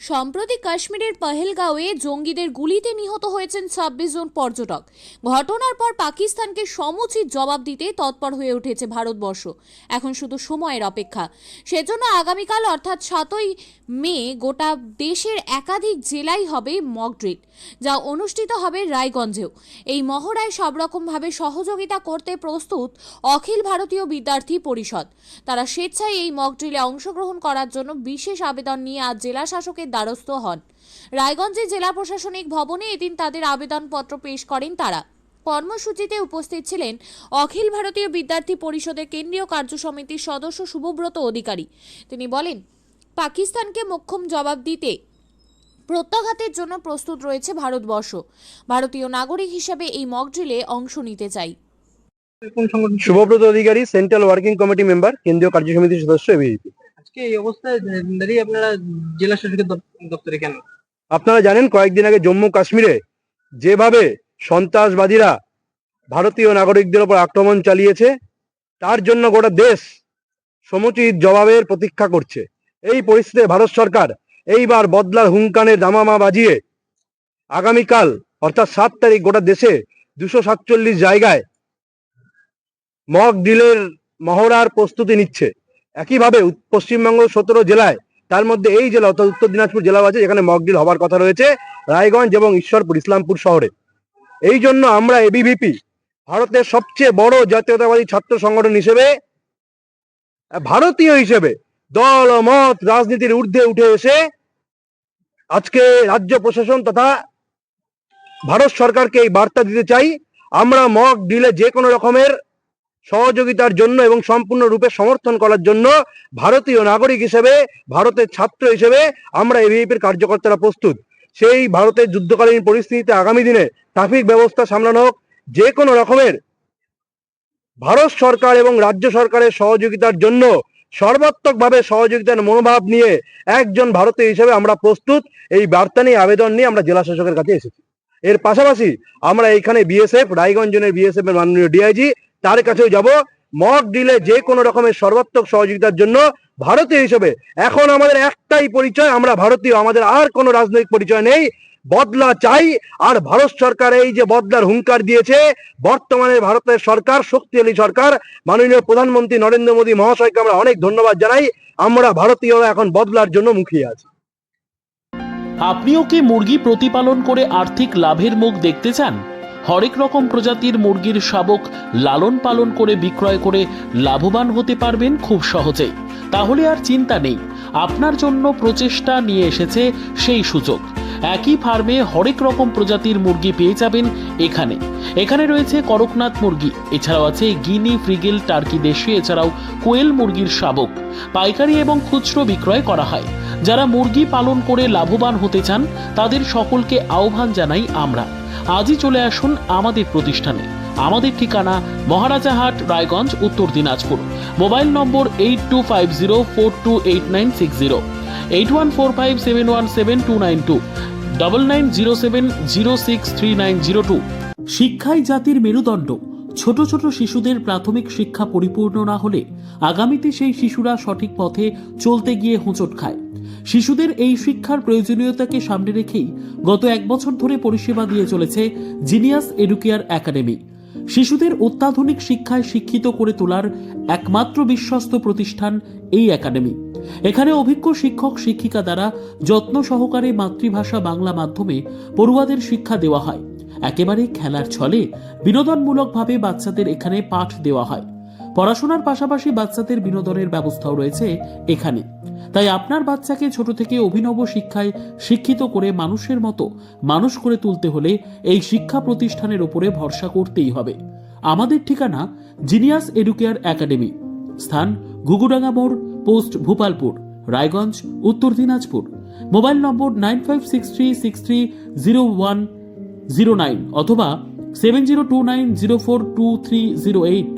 সম্প্রতি কাশ্মীরের পহেলগাঁওয়ে জঙ্গিদের গুলিতে নিহত হয়েছেন ২৬ জন পর্যটক। ঘটনার পর পাকিস্তানকে সমুচিত জবাব দিতে তৎপর হয়ে উঠেছে ভারতবর্ষ। এখন শুধু সময়ের অপেক্ষা। সেজন্য আগামীকাল অর্থাৎ ৭ই মে গোটা দেশের একাধিক জেলায় হবে মক ড্রিল, যা অনুষ্ঠিত হবে রায়গঞ্জেও। এই মহড়ায় সব রকমভাবে সহযোগিতা করতে প্রস্তুত অখিল ভারতীয় বিদ্যার্থী পরিষদ। তারা স্বেচ্ছায় এই মক ড্রিলে অংশগ্রহণ করার জন্য বিশেষ আবেদন নিয়ে আজ জেলা শাসকের দ্বারস্থ হন। রায়গঞ্জে জেলা প্রশাসনিক ভবনে এদিন তাদের আবেদনপত্র পেশ করেন তারা। কর্মসূচিতে উপস্থিত ছিলেন অখিল ভারতীয় বিদ্যার্থী পরিষদের কেন্দ্রীয় কার্য সমিতির সদস্য শুভব্রত অধিকারী। তিনি বলেন, পাকিস্তানকে মোক্ষম জবাব দিতে প্রত্যাঘাতের জন্য প্রস্তুত রয়েছে ভারতবর্ষ। ভারতীয় নাগরিক হিসেবে এই মক ড্রিলে অংশ নিতে চাই। শুভব্রত অধিকারী, সেন্ট্রাল ওয়ার্কিং কমিটি মেম্বার, কেন্দ্রীয় কার্য সমিতির সদস্য এবিভিপি। আজকে এই অবস্থায় দাঁড়িয়ে আপনারা জেলা শাসকের দপ্তরে কেন? আপনারা জানেন, কয়েকদিন আগে জম্মু কাশ্মীরে যেভাবে সন্ত্রাসবাদীরা ভারতীয় নাগরিকদের উপর আক্রমণ চালিয়েছে, তার জন্য গোটা দেশ সমুচিত জবাবের প্রতীক্ষা করছে। এই পরিস্থিতিতে ভারত সরকার এইবার বদলার হুঙ্কারের দামামা বাজিয়ে আগামীকাল অর্থাৎ ৭ তারিখ গোটা দেশে ২৪৭ জায়গায় মক ড্রিলের মহড়ার প্রস্তুতি নিচ্ছে। একইভাবে পশ্চিমবঙ্গ ১৭ জেলায়, তার মধ্যে এই জেলা অর্থাৎ উত্তর দিনাজপুর জেলা আছে, যেখানে মক ড্রিল হবার কথা রয়েছে রায়গঞ্জ এবং ঈশ্বরপুর, ইসলামপুর শহরে। এই জন্য আমরা এবিভিপি, ভারতের সবচেয়ে বড় জাতীয়তাবাদী ছাত্র সংগঠন হিসেবে, ভারতীয় হিসেবে দল ও মত রাজনীতির ঊর্ধ্বে উঠে এসে আজকে রাজ্য প্রশাসন তথা ভারত সরকারকে এই বার্তা দিতে চাই, আমরা মক ড্রিলে যে কোনো রকমের সহযোগিতার জন্য এবং সম্পূর্ণরূপে সমর্থন করার জন্য ভারতীয় নাগরিক হিসেবে, ভারতের ছাত্র হিসেবে আমরা এবিভিপির কার্যকর্তারা প্রস্তুত। সেই ভারতের যুদ্ধকালীন পরিস্থিতিতে আগামী দিনে ট্রাফিক ব্যবস্থা সামলানো হোক, যে কোনো রকমের ভারত সরকার এবং রাজ্য সরকারের সহযোগিতার জন্য সর্বাত্মকভাবে সহযোগিতার মনোভাব নিয়ে একজন ভারতীয় হিসেবে আমরা প্রস্তুত। এই বার্তা নিয়ে, আবেদন নিয়ে আমরা জেলা শাসকের কাছে এসেছি। এর পাশাপাশি আমরা এখানে বিএসএফ, রায়গঞ্জ জোনের বিএসএফ এর মাননীয় ডিআইজি, তার কাছেও যাব। মক ড্রিলে যে কোনো রকমের সর্বাত্মক সহযোগিতার জন্য ভারতীয় হিসেবে এখন আমাদের একটাই পরিচয়, আমরা ভারতীয়, আমাদের আর কোনো রাজনৈতিক পরিচয় নেই। বদলা চাই। আর ভারত সরকার এই যে বদলার হুঙ্কার দিয়েছে, বর্তমানে ভারতের সরকার, শক্তিশালী সরকার, মাননীয় প্রধানমন্ত্রী নরেন্দ্র মোদী মহাশয়কে আমরা অনেক ধন্যবাদ জানাই। আমরা ভারতীয়রা এখন বদলার জন্য মুখিয়ে আছি। আপনিও কি মুরগি প্রতিপালন করে আর্থিক লাভের মুখ দেখতে চান? হরেক রকম প্রজাতির মুরগির শাবক লালন পালন করে বিক্রয় করে লাভবান হতে পারবেন খুব সহজেই। তাহলে আর চিন্তা নেই, আপনার জন্য প্রচেষ্টা নিয়ে এসেছে সেই সুযোগ। একই ফার্মে হরেক রকম প্রজাতির মুরগি পেয়ে যাবেন এখানে রয়েছে করকনাথ মুরগি, এছাড়াও আছে গিনি, ফ্রিগেল, টার্কি দেশি, এছাড়াও কোয়েল মুরগির শাবক পাইকারি এবং খুচরো বিক্রয় করা হয়। যারা মুরগি পালন করে লাভবান হতে চান, তাদের সকলকে আহ্বান জানাই আমরা। আজই চলে আসুন আমাদের প্রতিষ্ঠানে। আমাদের ঠিকানা মহারাজাহাট, রায়গঞ্জ, উত্তর দিনাজপুর। মোবাইল নম্বর 8250428960, 8145717292, 9907063902। শিক্ষাই জাতির মেরুদণ্ড। ছোট ছোট শিশুদের প্রাথমিক শিক্ষা পরিপূর্ণ না হলে আগামীতে সেই শিশুরা সঠিক পথে চলতে গিয়ে হোঁচট খায়। শিশুদের এই শিক্ষার প্রয়োজনীয়তাকে সামনে রেখেই গত 1 বছর ধরে পরিষেবা দিয়ে চলেছে জিনিয়াস এডুকেয়ার একাডেমি। শিশুদের অত্যাধুনিক শিক্ষায় শিক্ষিত করে তোলার একমাত্র বিশ্বস্ত প্রতিষ্ঠান এই একাডেমি। এখানে অভিজ্ঞ শিক্ষক শিক্ষিকা দ্বারা যত্ন সহকারে মাতৃভাষা বাংলা মাধ্যমে পড়ুয়াদের শিক্ষা দেওয়া হয়। একেবারে খেলার ছলে বিনোদনমূলকভাবে বাচ্চাদের এখানে পাঠ দেওয়া হয়। পড়াশোনার পাশাপাশি বাচ্চাদের বিনোদনের ব্যবস্থাও রয়েছে এখানে। তাই আপনার বাচ্চাকে ছোট থেকে অভিনব শিক্ষায় শিক্ষিত করে মানুষের মতো মানুষ করে তুলতে হলে এই শিক্ষা প্রতিষ্ঠানের উপরে ভরসা করতেই হবে। আমাদের ঠিকানা জিনিয়াস এডুকেয়ার একাডেমি, স্থান ঘুঘুডাঙ্গা মোড়, পোস্ট ভূপালপুর, রায়গঞ্জ, উত্তর দিনাজপুর। মোবাইল নম্বর 9563630109 অথবা 7029042308।